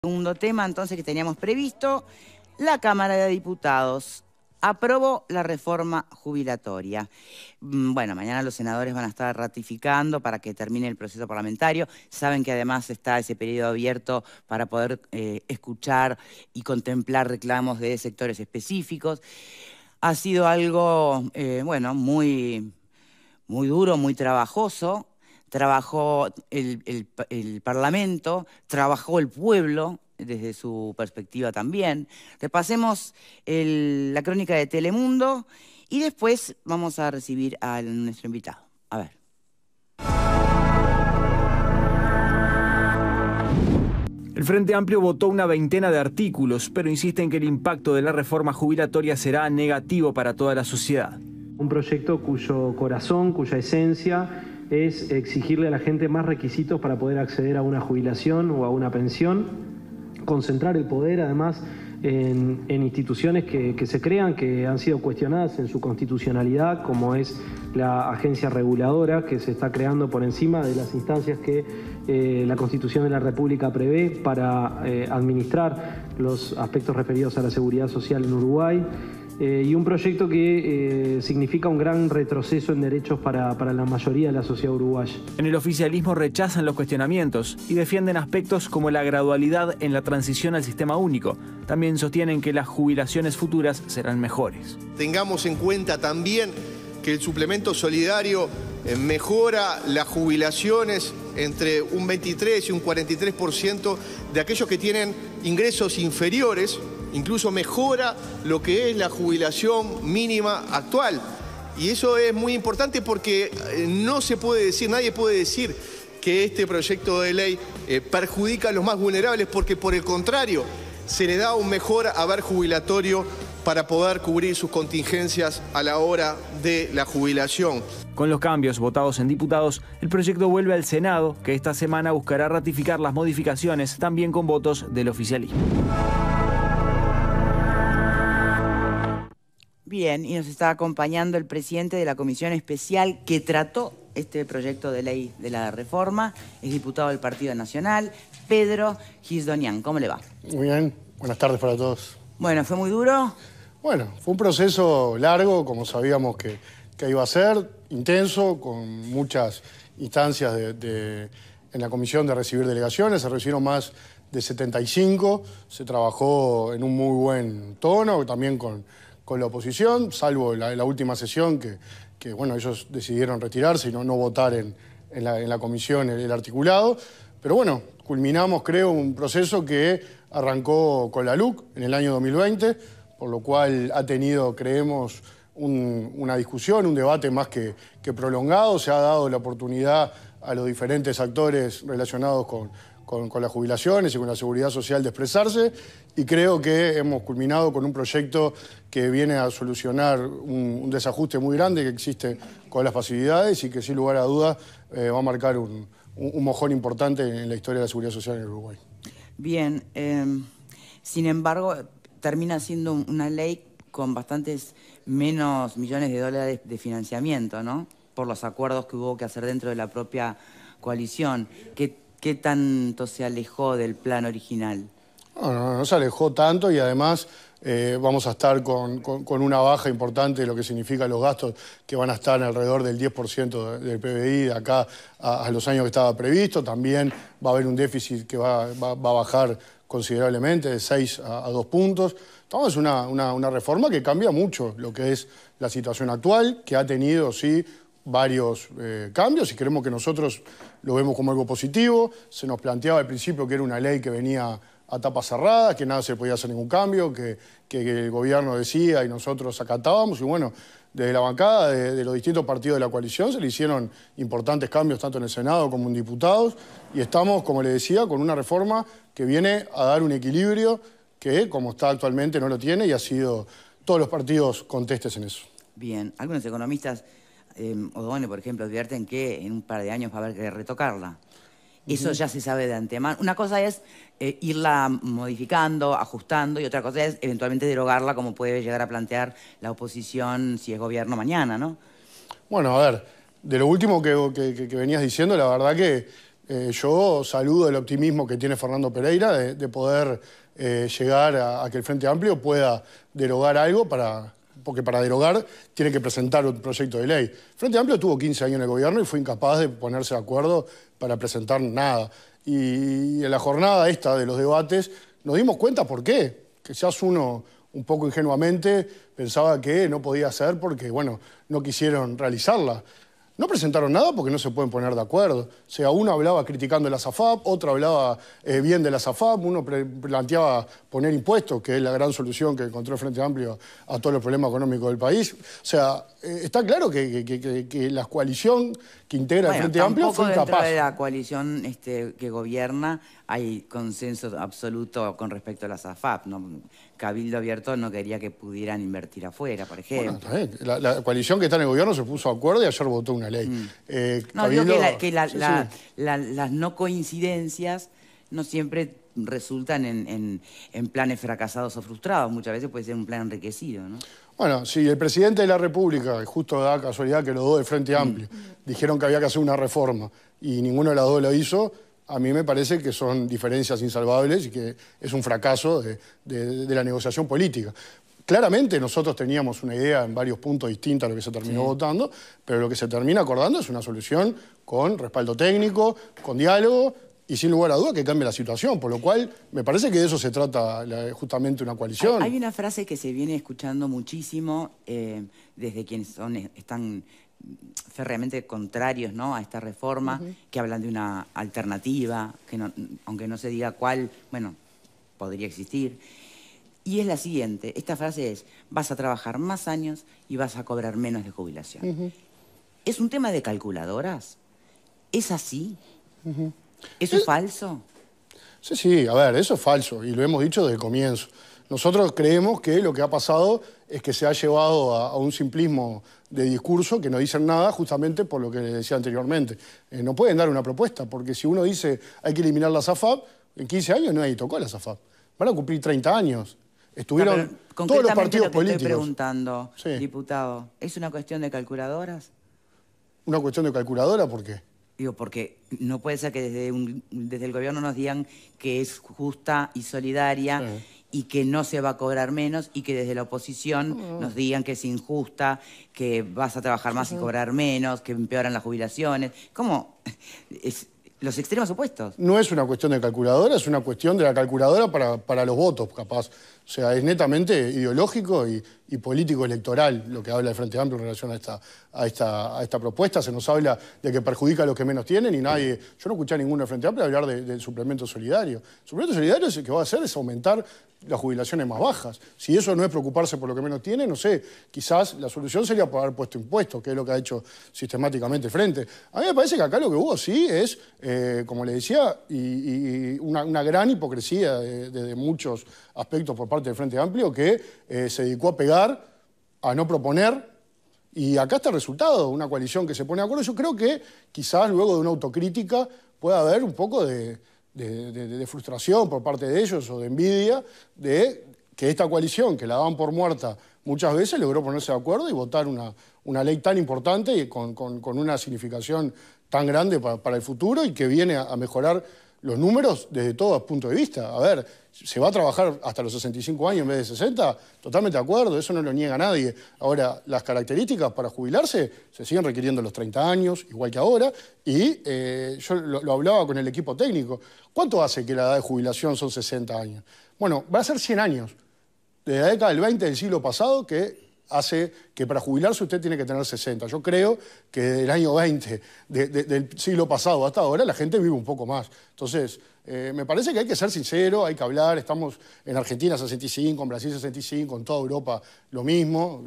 segundo tema entonces que teníamos previsto. La Cámara de Diputados aprobó la reforma jubilatoria. Bueno, mañana los senadores van a estar ratificando para que termine el proceso parlamentario. Saben que además está ese periodo abierto para poder escuchar y contemplar reclamos de sectores específicos. Ha sido algo, bueno, muy duro, muy trabajoso. Trabajó el Parlamento, trabajó el pueblo desde su perspectiva también. Repasemos la crónica de Telemundo y después vamos a recibir a nuestro invitado. A ver. El Frente Amplio votó una veintena de artículos, pero insiste en que el impacto de la reforma jubilatoria será negativo para toda la sociedad. Un proyecto cuyo corazón, cuya esencia es exigirle a la gente más requisitos para poder acceder a una jubilación o a una pensión, concentrar el poder además en instituciones que se crean, que han sido cuestionadas en su constitucionalidad, como es la agencia reguladora que se está creando por encima de las instancias que la Constitución de la República prevé para administrar los aspectos referidos a la seguridad social en Uruguay. Y un proyecto que significa un gran retroceso en derechos para la mayoría de la sociedad uruguaya. En el oficialismo rechazan los cuestionamientos y defienden aspectos como la gradualidad en la transición al sistema único. También sostienen que las jubilaciones futuras serán mejores. Tengamos en cuenta también que el suplemento solidario mejora las jubilaciones entre un 23 y un 43% de aquellos que tienen ingresos inferiores. Incluso mejora lo que es la jubilación mínima actual. Y eso es muy importante porque no se puede decir, nadie puede decir que este proyecto de ley perjudica a los más vulnerables, porque por el contrario, se le da un mejor haber jubilatorio para poder cubrir sus contingencias a la hora de la jubilación. Con los cambios votados en diputados, el proyecto vuelve al Senado, que esta semana buscará ratificar las modificaciones, también con votos del oficialismo. Bien, y nos está acompañando el presidente de la comisión especial que trató este proyecto de ley de la reforma, es diputado del Partido Nacional, Pedro Gisdonian. ¿Cómo le va? Muy bien, buenas tardes para todos. Bueno, ¿fue muy duro? Bueno, fue un proceso largo, como sabíamos que iba a ser, intenso, con muchas instancias en la comisión de recibir delegaciones. Se recibieron más de 75, se trabajó en un muy buen tono, también con la oposición, salvo la última sesión que bueno, ellos decidieron retirarse y no votar en la comisión el articulado. Pero bueno, culminamos, creo, un proceso que arrancó con la LUC en el año 2020, por lo cual ha tenido, creemos, una discusión, un debate más que prolongado. Se ha dado la oportunidad a los diferentes actores relacionados con las jubilaciones y con la seguridad social de expresarse, y creo que hemos culminado con un proyecto que viene a solucionar un desajuste muy grande que existe con las facilidades y que sin lugar a dudas va a marcar un mojón importante en la historia de la seguridad social en Uruguay. Bien, sin embargo, termina siendo una ley con bastantes menos millones de dólares de financiamiento, ¿no? Por los acuerdos que hubo que hacer dentro de la propia coalición. ¿Qué tanto se alejó del plan original? No se alejó tanto, y además vamos a estar con una baja importante de lo que significa los gastos, que van a estar alrededor del 10% del PBI de acá a los años que estaba previsto. También va a haber un déficit que va a bajar considerablemente de 6 a 2 puntos. Entonces es una reforma que cambia mucho lo que es la situación actual, que ha tenido, sí, varios cambios, y creemos que nosotros lo vemos como algo positivo. Se nos planteaba al principio que era una ley que venía a tapa cerrada, que nada se podía hacer ningún cambio, que el gobierno decía y nosotros acatábamos. Y bueno, desde la bancada de los distintos partidos de la coalición se le hicieron importantes cambios tanto en el Senado como en diputados, y estamos, como le decía, con una reforma que viene a dar un equilibrio que, como está actualmente, no lo tiene, y ha sido todos los partidos contestes en eso. Bien, algunos economistas, Odone, por ejemplo, advierten que en un par de años va a haber que retocarla. Eso ya se sabe de antemano. Una cosa es irla modificando, ajustando, y otra cosa es eventualmente derogarla, como puede llegar a plantear la oposición si es gobierno mañana, ¿no? Bueno, a ver, de lo último que venías diciendo, la verdad que Yo saludo el optimismo que tiene Fernando Pereira de poder llegar a que el Frente Amplio pueda derogar algo porque para derogar tiene que presentar un proyecto de ley. El Frente Amplio tuvo 15 años en el gobierno y fue incapaz de ponerse de acuerdo para presentar nada. Y en la jornada esta de los debates nos dimos cuenta por qué. Quizás uno, un poco ingenuamente, pensaba que no podía ser porque, bueno, no quisieron realizarla. No presentaron nada porque no se pueden poner de acuerdo. O sea, uno hablaba criticando la ASAFAP, otro hablaba bien de la ASAFAP, uno planteaba poner impuestos, que es la gran solución que encontró el Frente Amplio a todos los problemas económicos del país. O sea, está claro que la coalición que integra el Frente Amplio fue incapaz. Dentro de la coalición que gobierna hay consenso absoluto con respecto a la ASAFAP, ¿no? Cabildo Abierto no quería que pudieran invertir afuera, por ejemplo. Bueno, la coalición que está en el gobierno se puso de acuerdo y ayer votó una ley. No, Cabildo, digo que las no coincidencias no siempre resultan en planes fracasados o frustrados. Muchas veces puede ser un plan enriquecido, ¿no? Bueno, si el presidente de la República, justo da casualidad que los dos del Frente Amplio, dijeron que había que hacer una reforma y ninguno de los dos lo hizo, a mí me parece que son diferencias insalvables y que es un fracaso de la negociación política. Claramente nosotros teníamos una idea en varios puntos distintos a lo que se terminó votando, pero lo que se termina acordando es una solución con respaldo técnico, con diálogo y sin lugar a duda que cambie la situación, por lo cual me parece que de eso se trata justamente una coalición. Hay una frase que se viene escuchando muchísimo desde quienes están férreamente contrarios, ¿no?, a esta reforma, que hablan de una alternativa, que no, aunque no se diga cuál, bueno, podría existir. Y es la siguiente, esta frase es: vas a trabajar más años y vas a cobrar menos de jubilación. ¿Es un tema de calculadoras? ¿Es así? ¿Eso es falso? Sí, a ver, eso es falso y lo hemos dicho desde el comienzo. Nosotros creemos que lo que ha pasado es que se ha llevado a un simplismo de discurso que no dicen nada justamente por lo que les decía anteriormente. No pueden dar una propuesta, porque si uno dice hay que eliminar la ASAFAP, en 15 años nadie tocó la ASAFAP. Van a cumplir 30 años. Estuvieron todos los partidos políticos. Estoy preguntando, diputado, ¿es una cuestión de calculadoras? ¿Una cuestión de calculadora? ¿Por qué? Digo, porque no puede ser que desde el gobierno nos digan que es justa y solidaria y que no se va a cobrar menos, y que desde la oposición nos digan que es injusta, que vas a trabajar más y cobrar menos, que empeoran las jubilaciones. ¿Cómo? Los extremos opuestos. No es una cuestión de calculadora, es una cuestión de la calculadora para los votos, capaz. O sea, es netamente ideológico y político electoral lo que habla el Frente Amplio en relación a esta propuesta. Se nos habla de que perjudica a los que menos tienen y nadie... Yo no escuché a ninguno del Frente Amplio hablar del suplemento solidario. El suplemento solidario lo que va a hacer es aumentar las jubilaciones más bajas. Si eso no es preocuparse por lo que menos tiene, no sé, quizás la solución sería haber puesto impuestos, que es lo que ha hecho sistemáticamente el Frente. A mí me parece que acá lo que hubo sí es, como le decía, y una gran hipocresía de muchos aspectos por parte del Frente Amplio, que se dedicó a pegar, a no proponer, y acá está el resultado, una coalición que se pone de acuerdo. Yo creo que quizás luego de una autocrítica pueda haber un poco de frustración por parte de ellos o de envidia de que esta coalición, que la daban por muerta muchas veces, logró ponerse de acuerdo y votar una ley tan importante y con una significación tan grande para el futuro y que viene a mejorar los números desde todo punto de vista. A ver, ¿se va a trabajar hasta los 65 años en vez de 60? Totalmente de acuerdo, eso no lo niega nadie. Ahora, las características para jubilarse se siguen requiriendo los 30 años, igual que ahora, y yo lo hablaba con el equipo técnico. ¿Cuánto hace que la edad de jubilación son 60 años? Bueno, va a ser 100 años. Desde la década del 20 del siglo pasado que hace que para jubilarse usted tiene que tener 60. Yo creo que desde el año 20 del siglo pasado hasta ahora la gente vive un poco más. Entonces, me parece que hay que ser sincero, hay que hablar. Estamos en Argentina 65, en Brasil 65, en toda Europa lo mismo,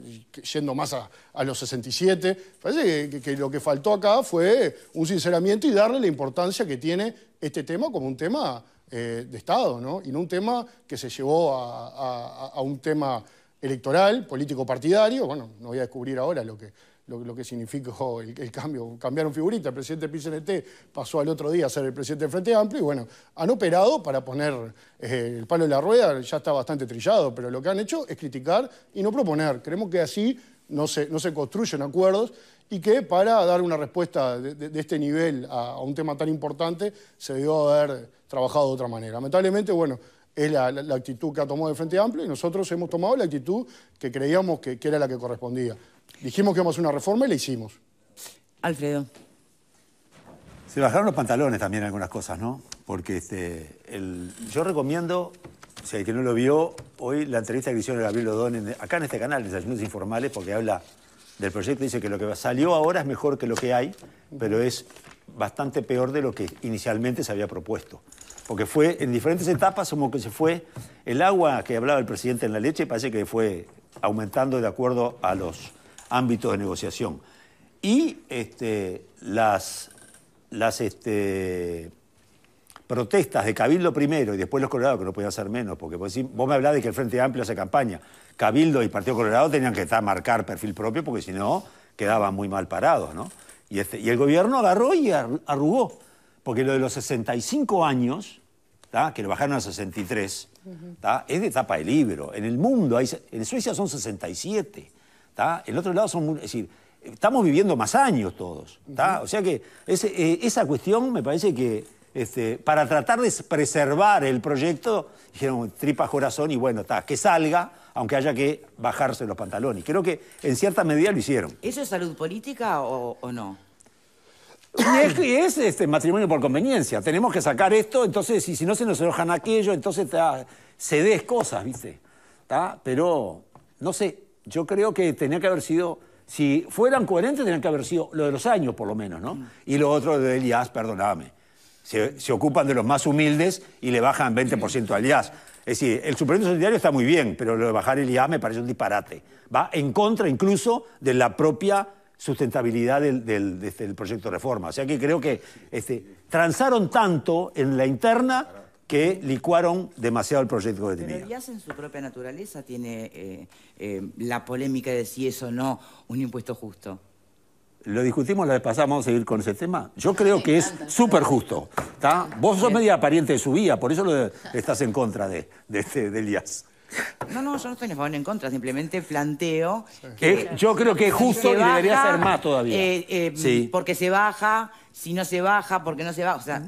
yendo más a los 67. Parece que lo que faltó acá fue un sinceramiento y darle la importancia que tiene este tema como un tema de Estado, ¿no? Y no un tema que se llevó a un tema electoral, político partidario. Bueno, no voy a descubrir ahora lo que significó el cambio. Cambiaron figurita, el presidente del PCNT pasó al otro día a ser el presidente del Frente Amplio y bueno, han operado para poner el palo en la rueda, ya está bastante trillado, pero lo que han hecho es criticar y no proponer. Creemos que así no se construyen acuerdos y que para dar una respuesta de este nivel a un tema tan importante se debió haber trabajado de otra manera. Lamentablemente, bueno, es la actitud que ha tomado el Frente Amplio y nosotros hemos tomado la actitud que creíamos que era la que correspondía. Dijimos que íbamos a hacer una reforma y la hicimos. Alfredo. Se bajaron los pantalones también algunas cosas, ¿no? Porque yo recomiendo, si el que no lo vio, hoy la entrevista que hicieron a Gabriel Odón acá en este canal, Desayunos Informales, porque habla del proyecto, dice que lo que salió ahora es mejor que lo que hay, pero es bastante peor de lo que inicialmente se había propuesto. Porque fue en diferentes etapas como que se fue el agua que hablaba el presidente en la leche, parece que fue aumentando de acuerdo a los ámbitos de negociación. Y las protestas de Cabildo primero y después los Colorados, que no podían ser menos, porque vos me hablás de que el Frente Amplio hace campaña. Cabildo y Partido Colorado tenían que marcar perfil propio porque si no quedaban muy mal parados, ¿no? Y el gobierno agarró y arrugó, porque lo de los 65 años, que lo bajaron a 63, es de tapa de libro. En el mundo, en Suecia son 67, en otro lado son... Es decir, estamos viviendo más años todos, o sea que esa cuestión me parece que para tratar de preservar el proyecto dijeron tripas corazón y bueno, que salga, aunque haya que bajarse los pantalones. Y creo que en cierta medida lo hicieron. ¿Eso es salud política o no? Y es matrimonio por conveniencia. Tenemos que sacar esto, entonces, y si no se nos enojan aquello, entonces cedés cosas, ¿viste? Pero, no sé, yo creo que tenía que haber sido... Si fueran coherentes, tenían que haber sido lo de los años, por lo menos, ¿no? Y lo otro de Elías, perdóname, se ocupan de los más humildes y le bajan 20% a Elías. Es decir, el suplemento solidario está muy bien, pero lo de bajar Elías me parece un disparate. Va en contra incluso de la propia sustentabilidad del proyecto de reforma. O sea que creo que transaron tanto en la interna que licuaron demasiado el proyecto que tenía. Pero Elías en su propia naturaleza tiene la polémica de si es o no un impuesto justo. Lo discutimos la vez pasada, vamos a seguir con ese tema. Yo creo que es súper justo. Vos sos media pariente de su vida, por eso estás en contra de Elías. No, yo no estoy ni a favor ni en contra, simplemente planteo... yo creo que es justo y debería ser más todavía. Sí. Porque se baja, si no se baja, porque no se baja. O sea,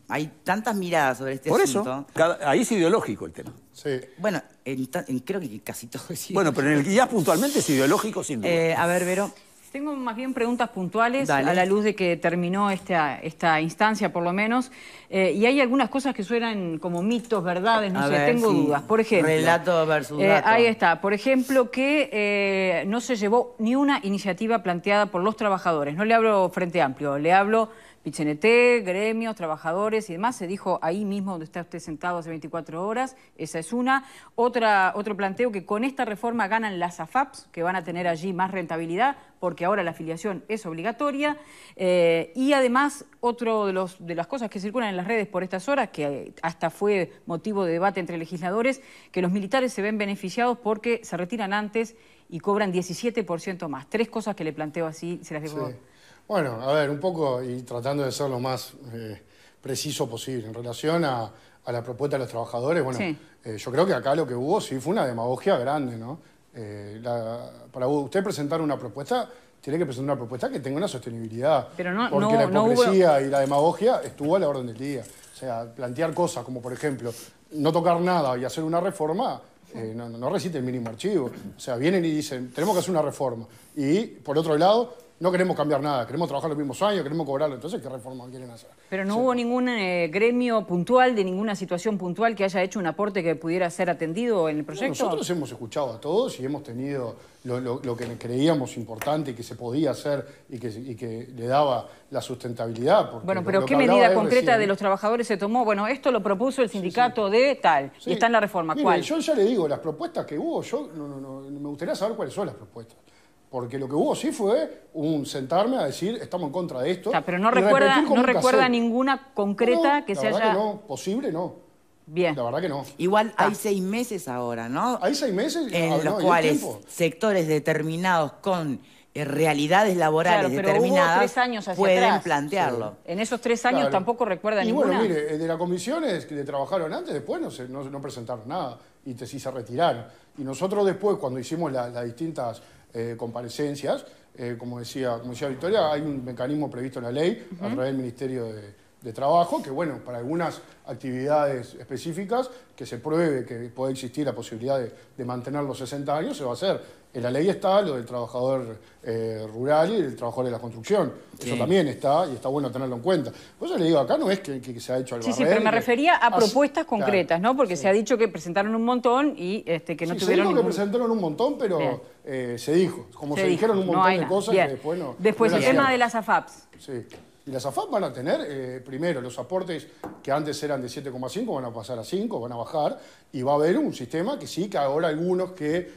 hay tantas miradas sobre este asunto. Por eso, ahí es ideológico el tema. Sí. Bueno, creo que casi todo es ideológico. Bueno, pero en el guía puntualmente es ideológico sin duda. A ver, Vero. Tengo más bien preguntas puntuales. Dale. A la luz de que terminó esta instancia, por lo menos. Y hay algunas cosas que suenan como mitos, verdades, no sé, tengo dudas. Por ejemplo... Relato versus dato. Ahí está. Por ejemplo, que no se llevó ni una iniciativa planteada por los trabajadores. No le hablo Frente Amplio, le hablo PIT-CNT, gremios, trabajadores y demás. Se dijo ahí mismo donde está usted sentado hace 24 horas. Esa es una. Otro planteo que con esta reforma ganan las AFAPs, que van a tener allí más rentabilidad, porque ahora la afiliación es obligatoria. Y además, otro de las cosas que circulan en las redes por estas horas, que hasta fue motivo de debate entre legisladores, que los militares se ven beneficiados porque se retiran antes y cobran 17% más. Tres cosas que le planteo así, se las dejo... Sí. Bueno, a ver, un poco y tratando de ser lo más preciso posible en relación a la propuesta de los trabajadores. Bueno, sí. Yo creo que acá lo que hubo sí fue una demagogia grande, ¿no? Para usted presentar una propuesta, tiene que presentar una propuesta que tenga una sostenibilidad. Pero no, porque la hipocresía y la demagogia estuvo a la orden del día. O sea, plantear cosas como, por ejemplo, no tocar nada y hacer una reforma... no recite el mínimo archivo. O sea, vienen y dicen, tenemos que hacer una reforma. Y, por otro lado, no queremos cambiar nada. Queremos trabajar los mismos años, queremos cobrarlo. Entonces, ¿qué reforma quieren hacer? Pero no hubo ningún gremio puntual, de ninguna situación puntual que haya hecho un aporte que pudiera ser atendido en el proyecto. Nosotros hemos escuchado a todos y hemos tenido lo que creíamos importante y que se podía hacer y que le daba la sustentabilidad. Bueno, pero ¿qué medida concreta de los trabajadores se tomó? Bueno, esto lo propuso el sindicato de tal, y está en la reforma. Mire, ¿cuál? Yo ya le digo, las propuestas que hubo, yo me gustaría saber cuáles son las propuestas. Porque lo que hubo sí fue sentarme a decir, estamos en contra de esto. O sea, pero no recuerda ninguna concreta que se haya... La verdad que no, posible no. Bien. La verdad que no. Igual hay 6 meses ahora, ¿no? Hay 6 meses en los cuales sectores determinados con realidades laborales determinadas hubo 3 años hacia pueden atrás. plantearlo. Sí. En esos 3 años tampoco recuerda ninguna. Y bueno, mire, de las comisiones que trabajaron antes, después no presentaron nada y sí se retiraron. Y nosotros después, cuando hicimos las distintas comparecencias, como decía Victoria, hay un mecanismo previsto en la ley a través del Ministerio de Trabajo, que bueno, para algunas actividades específicas, que se pruebe que puede existir la posibilidad de mantener los 60 años, se va a hacer. En la ley está lo del trabajador rural y el trabajador de la construcción. Sí. Eso también está, y está bueno tenerlo en cuenta. Por eso le digo, acá no es que se ha hecho algo. Sí, pero me refería a propuestas concretas, ¿no? Porque se ha dicho que presentaron un montón y que no tuvieron se dijo ningún... que presentaron un montón, pero se dijo. Como se dijeron un montón de cosas que después no... Después el tema de las AFAPs. Sí. Y las AFAP van a tener, primero, los aportes que antes eran de 7,5 van a pasar a 5, van a bajar, y va a haber un sistema que sí, que ahora algunos que,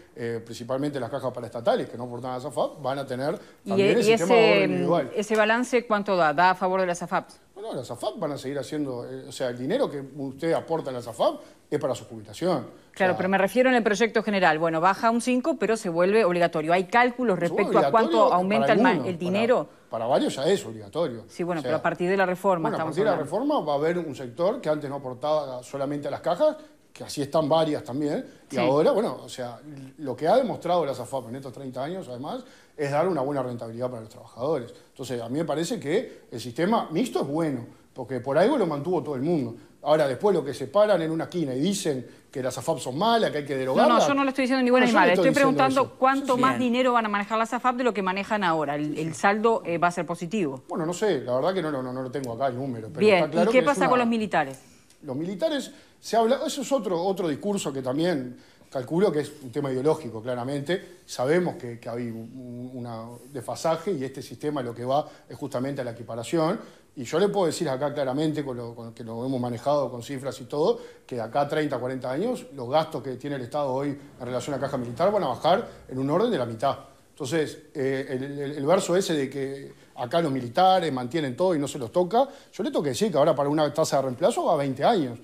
principalmente las cajas paraestatales, que no aportan a las AFAP, van a tener también el sistema de ahorro individual. ¿Ese balance cuánto da? ¿Da a favor de las AFAP? No, las AFAP van a seguir haciendo, o sea, el dinero que usted aporta a las AFAP es para su jubilación. Claro, pero me refiero en el proyecto general. Bueno, baja un 5, pero se vuelve obligatorio. ¿Hay cálculos respecto a cuánto aumenta el dinero? Para varios ya es obligatorio. Sí, bueno, pero a partir de la reforma estamos hablando. A partir de la reforma va a haber un sector que antes no aportaba solamente a las cajas, que así están varias también, y ahora, bueno, o sea, lo que ha demostrado las AFAP en estos 30 años, además, es dar una buena rentabilidad para los trabajadores. Entonces, a mí me parece que el sistema mixto es bueno, porque por algo lo mantuvo todo el mundo. Ahora, después lo que se paran en una esquina y dicen que las AFAP son malas, que hay que derogarlas... No, yo no le estoy diciendo ni buena ni mala. Estoy preguntando cuánto más dinero van a manejar las AFAP de lo que manejan ahora. El saldo va a ser positivo. Bueno, no sé, la verdad que no lo tengo acá el número. Pero bien, está claro. ¿Y qué pasa con los militares? Los militares, se habla, eso es otro discurso que también calculo que es un tema ideológico, claramente. Sabemos que hay un desfasaje y este sistema lo que va es justamente a la equiparación. Y yo le puedo decir acá claramente, con que lo hemos manejado con cifras y todo, que de acá a 30, 40 años, los gastos que tiene el Estado hoy en relación a caja militar van a bajar en un orden de la mitad. Entonces, el verso ese de que acá los militares mantienen todo y no se los toca, yo le tengo que decir que ahora para una tasa de reemplazo va a 20 años,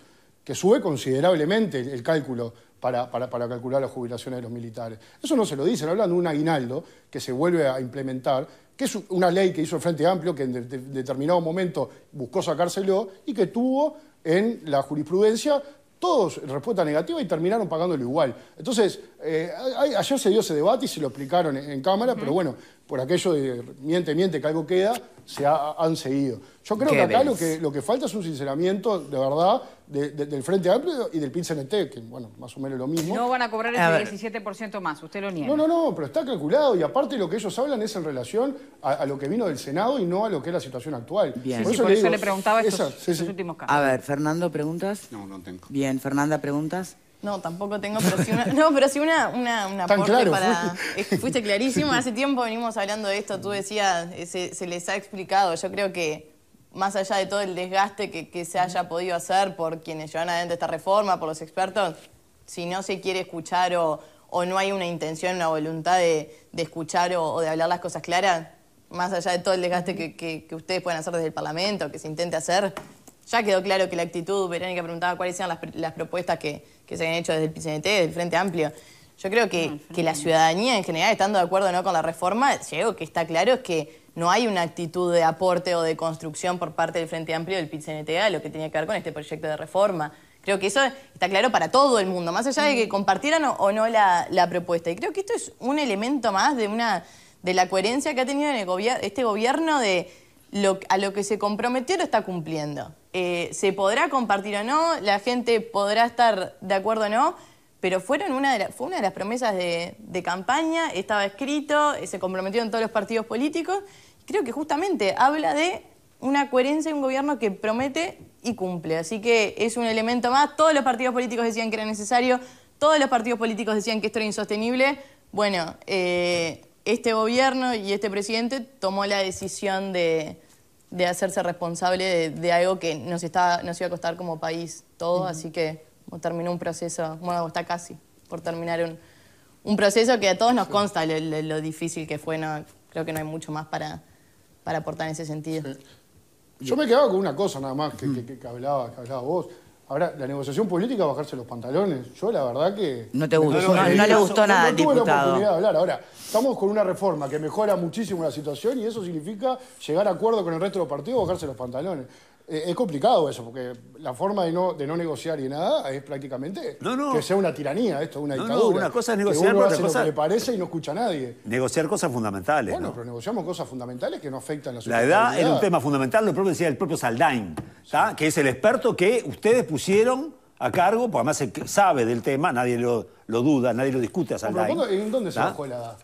que sube considerablemente el cálculo para calcular las jubilaciones de los militares. Eso no se lo dicen, hablan de un aguinaldo que se vuelve a implementar, que es una ley que hizo el Frente Amplio, que en determinado momento buscó sacárselo y que tuvo en la jurisprudencia todos respuesta negativa y terminaron pagándolo igual. Entonces, ayer se dio ese debate y se lo explicaron en cámara, pero bueno, por aquello de miente, que algo queda, han seguido. Yo creo que acá lo que falta es un sinceramiento, de verdad, del Frente Amplio y del PIT-CNT, que, bueno, más o menos lo mismo. No van a cobrar ese 17% más, usted lo niega. No, pero está calculado y aparte lo que ellos hablan es en relación a lo que vino del Senado y no a lo que es la situación actual. Bien. Por eso le preguntaba estos últimos casos. A ver, Fernando, ¿preguntas? No tengo. Bien, Fernanda, ¿preguntas? No, tampoco tengo, pero sí una aporte claro, para... Fuiste clarísimo, hace tiempo venimos hablando de esto, tú decías, se les ha explicado, yo creo que más allá de todo el desgaste que se haya podido hacer por quienes llevan adelante esta reforma, por los expertos, si no se quiere escuchar o no hay una intención, una voluntad de escuchar o de hablar las cosas claras, más allá de todo el desgaste que ustedes pueden hacer desde el Parlamento, que se intente hacer, ya quedó claro que la actitud, Verónica preguntaba cuáles eran las propuestas que se habían hecho desde el PIT-CNT, del Frente Amplio. Yo creo que la ciudadanía en general, estando de acuerdo o no con la reforma, algo que está claro es que no hay una actitud de aporte o de construcción por parte del Frente Amplio del PIT-CNT a lo que tenía que ver con este proyecto de reforma. Creo que eso está claro para todo el mundo, más allá de que compartieran o no la propuesta. Y creo que esto es un elemento más de la coherencia que ha tenido este gobierno de a lo que se comprometió lo está cumpliendo. Se podrá compartir o no, la gente podrá estar de acuerdo o no, pero fue una de las promesas de campaña, estaba escrito, se comprometieron todos los partidos políticos. Creo que justamente habla de una coherencia de un gobierno que promete y cumple. Así que es un elemento más. Todos los partidos políticos decían que era necesario, todos los partidos políticos decían que esto era insostenible. Bueno, este gobierno y este presidente tomó la decisión de hacerse responsable de algo que nos iba a costar como país todo, así que terminó un proceso, bueno, está casi por terminar un proceso que a todos nos consta lo difícil que fue, creo que no hay mucho más para aportar en ese sentido. Sí. Yo me quedaba con una cosa nada más que hablaba vos. Ahora, la negociación política, bajarse los pantalones. Yo la verdad que... No te gustó, no le gustó nada al diputado. No tuve la oportunidad de hablar. Ahora, estamos con una reforma que mejora muchísimo la situación y eso significa llegar a acuerdo con el resto de los partidos, bajarse los pantalones. Es complicado eso, porque la forma de no negociar y nada es prácticamente que sea una tiranía, esto, una dictadura. Una cosa es negociar, que uno otra hace cosa lo que le parece y no escucha a nadie. Negociar cosas fundamentales. Bueno, ¿no? pero negociamos cosas fundamentales que no afectan la La sustentabilidad. edad era un tema fundamental, lo propio decía el propio Saldain, que es el experto que ustedes pusieron a cargo, porque además sabe del tema, nadie lo duda, nadie lo discute a Saldain. ¿En dónde se bajó la edad?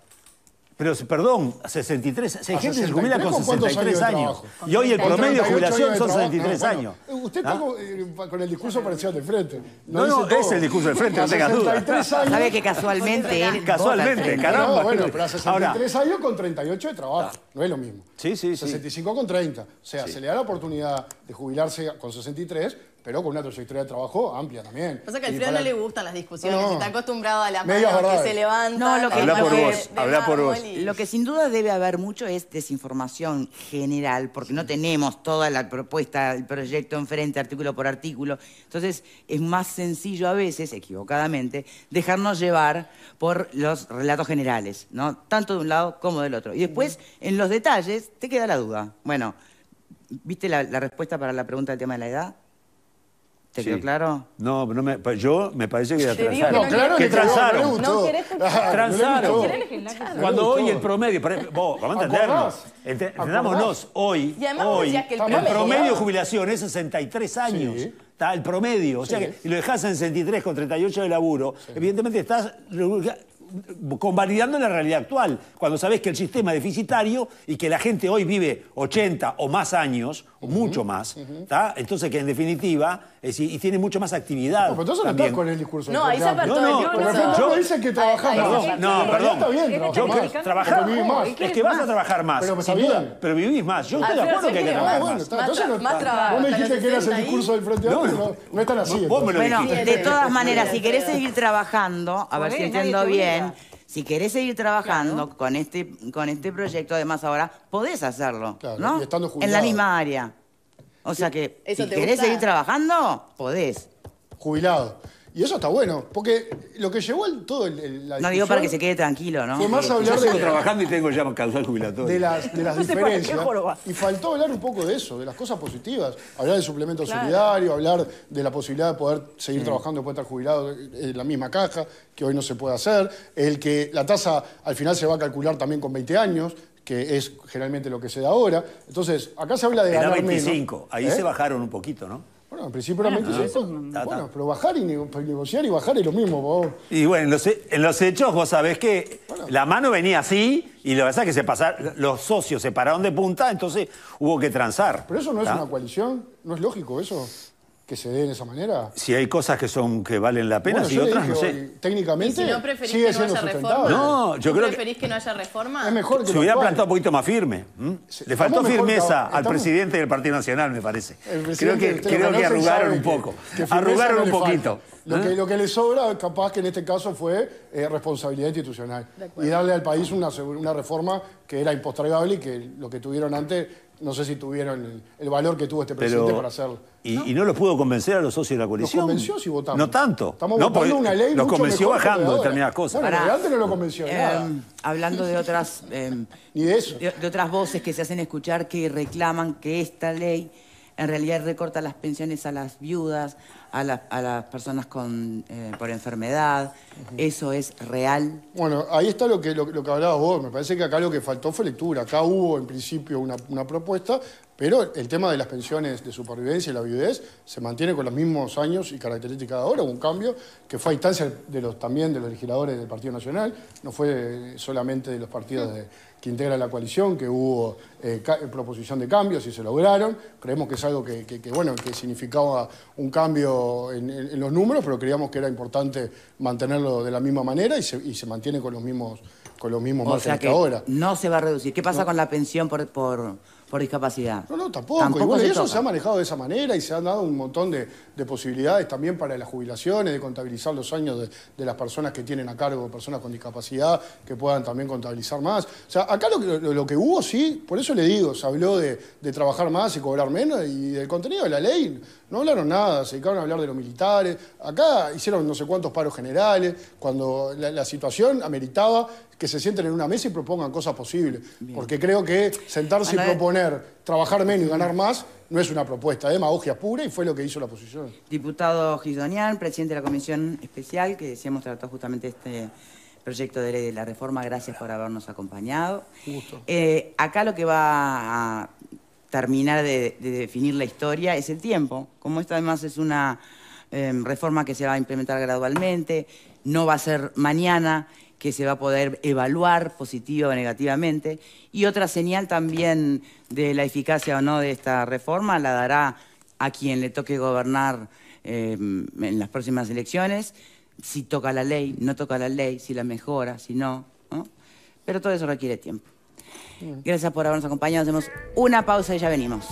Pero, perdón, 63, hay gente que se jubila con 63 años. De Y hoy el con promedio de 38 jubilación de son trabajo. 63 años. Usted está con el discurso parecido del frente. No, dice es todo. el discurso del frente, no A tengas duda. 63 años. Sabe que casualmente él Casualmente, caramba. No, bueno, pero a 63 Ahora, años con 38 de trabajo. No es lo mismo. Sí. 65 con 30. O sea, se le da la oportunidad de jubilarse con 63, pero con una trayectoria de trabajo amplia también. Pasa que al Alfredo no le gustan las discusiones, No. está acostumbrado a las Medias manos que verdades. se levantan. No, lo que- Habla por de- vos, habla por vos. Lo que sin duda debe haber mucho es desinformación general, porque no tenemos toda la propuesta, el proyecto enfrente, artículo por artículo. Entonces, es más sencillo a veces, equivocadamente, dejarnos llevar por los relatos generales, ¿no? Tanto de un lado como del otro. Y después, en los detalles, te queda la duda. Bueno, ¿viste la respuesta para la pregunta del tema de la edad? ¿Te quedó claro? No, yo me parece que Te digo transaron. que no claro que que quedó, transaron. no le gustó. No querés escuchar. Transaron. No le le gustó. gustó. Cuando No le hoy gustó. el promedio, vos, vamos a entendernos. ¿Acordás? Entendámonos, hoy, Y además vos decías que el promedio- promedio de jubilación es 63 años. Sí. Está el promedio. O sea Sí. que si lo dejás en 63 con 38 de laburo, evidentemente estás convalidando la realidad actual. Cuando sabés que el sistema es deficitario y que la gente hoy vive 80 o más años, o mucho más, ¿tá? Entonces que en definitiva, es decir, y tiene mucho más actividad. No, pero entonces no también. estás con el discurso. No, del ahí se Frente apartó Amplio. No, el Pero discurso. no yo- dice que trabajás ahí- más. ahí- No, En realidad perdón. está bien, Él está trabajás más. criticando Trabajar, Pero vivís más. es que vas a trabajar más. Pero está sin duda, bien. pero vivís más. Yo estoy de Alfredo, acuerdo que hay que ¿sabés qué? trabajar Bueno, más. está, entonces no más trabajo. Vos me Hasta dijiste los que eras el 60 discurso del Frente Amplio, pero no es tan así. Vos me lo Bueno, dijiste. de todas maneras, si querés seguir trabajando, a ver Por si ahí, nadie entiendo te bien, obliga. si querés seguir trabajando con este proyecto, además ahora, podés hacerlo, Claro, ¿no? y estando En jubilado. la misma área. O sea que, ¿Eso si te querés gusta? seguir trabajando, podés. Jubilado. Y eso está bueno, porque lo que llevó la discusión No digo para que se quede tranquilo, ¿no? fue más Que- hablar Yo sigo de, trabajando y tengo ya causal jubilatorio. de las No sé para qué diferencias. joroba. Y faltó hablar un poco de eso, de las cosas positivas. Hablar del suplemento solidario, hablar de la posibilidad de poder seguir trabajando después de estar jubilado en la misma caja, que hoy no se puede hacer. El que la tasa al final se va a calcular también con 20 años, que es generalmente lo que se da ahora. Entonces, acá se habla de Era ganar 25. menos. Ahí se bajaron un poquito, ¿no? Bueno, en principio era 25. Bueno, pero bajar y negociar y bajar es lo mismo, vos. Y bueno, en los hechos vos sabés que la mano venía así y lo que pasa es que los socios se pararon de punta, entonces hubo que transar. Pero eso no es ¿tá? una coalición, ¿no es lógico eso? Que se dé de esa manera. Si hay cosas que valen la pena, Bueno, si yo le otras no dije sé. hoy, técnicamente ¿Y si no preferís sigue que no siendo haya sustentable. reforma? No, yo creo que- ¿Preferís que no haya reforma? Es mejor que Se lo hubiera actual. plantado un poquito más firme. Le Estamos faltó mejor que firmeza ahora. al presidente del Partido Nacional, me parece. El Creo presidente, que, usted lo creo que conoce y arrugaron sabe un poco. que firmeza Arrugaron no un le falta. poquito. Lo que le sobra, capaz que en este caso fue responsabilidad institucional. Y darle al país una reforma que era impostergable y que lo que tuvieron antes, no sé si tuvieron el valor que tuvo este presidente Pero, para hacerlo. y no los pudo convencer a los socios de la Nos coalición. convenció si votamos. No tanto. Estamos No, votando porque una ley los mucho convenció mejor que la de bajando ahora. determinadas cosas. Bueno, Pará. de antes no lo convenció de nada. Hablando de otras... Ni de eso. de otras voces que se hacen escuchar que reclaman que esta ley en realidad recorta las pensiones a las viudas, a las personas por enfermedad. ¿Eso es real? Bueno, ahí está lo que hablabas vos. Me parece que acá lo que faltó fue lectura. Acá hubo en principio una propuesta, pero el tema de las pensiones de supervivencia y la viudez se mantiene con los mismos años y características de ahora. Hubo un cambio que fue a instancia también de los legisladores del Partido Nacional, no fue solamente de los partidos que integran la coalición, que hubo proposición de cambios y se lograron. Creemos que es algo que significaba un cambio en los números, pero creíamos que era importante mantenerlo de la misma manera y se mantiene con los mismos O sea márgenes que que ahora. no se va a reducir. ¿Qué pasa con la pensión por discapacidad? No, tampoco. Y bueno, eso se ha manejado de esa manera y se han dado un montón de posibilidades también para las jubilaciones, de contabilizar los años de las personas que tienen a cargo personas con discapacidad, que puedan también contabilizar más. O sea, acá lo que hubo, sí, por eso le digo, se habló de trabajar más y cobrar menos, y del contenido de la ley no hablaron nada, se dedicaron a hablar de los militares. Acá hicieron no sé cuántos paros generales, cuando la situación ameritaba que se sienten en una mesa y propongan cosas posibles. Bien. Porque creo que sentarse y proponer poner trabajar menos y ganar más no es una propuesta, es demagogia pura y fue lo que hizo la oposición. Diputado Gisdonian, presidente de la Comisión Especial, que decíamos trató justamente este proyecto de ley de la reforma, gracias por habernos acompañado. Un gusto. Acá lo que va a terminar de definir la historia es el tiempo. Como esta además es una reforma que se va a implementar gradualmente, no va a ser mañana que se va a poder evaluar positiva o negativamente. Y otra señal también de la eficacia o no de esta reforma la dará a quien le toque gobernar en las próximas elecciones, si toca la ley, no toca la ley, si la mejora, si no, ¿no? Pero todo eso requiere tiempo. Gracias por habernos acompañado. Hacemos una pausa y ya venimos.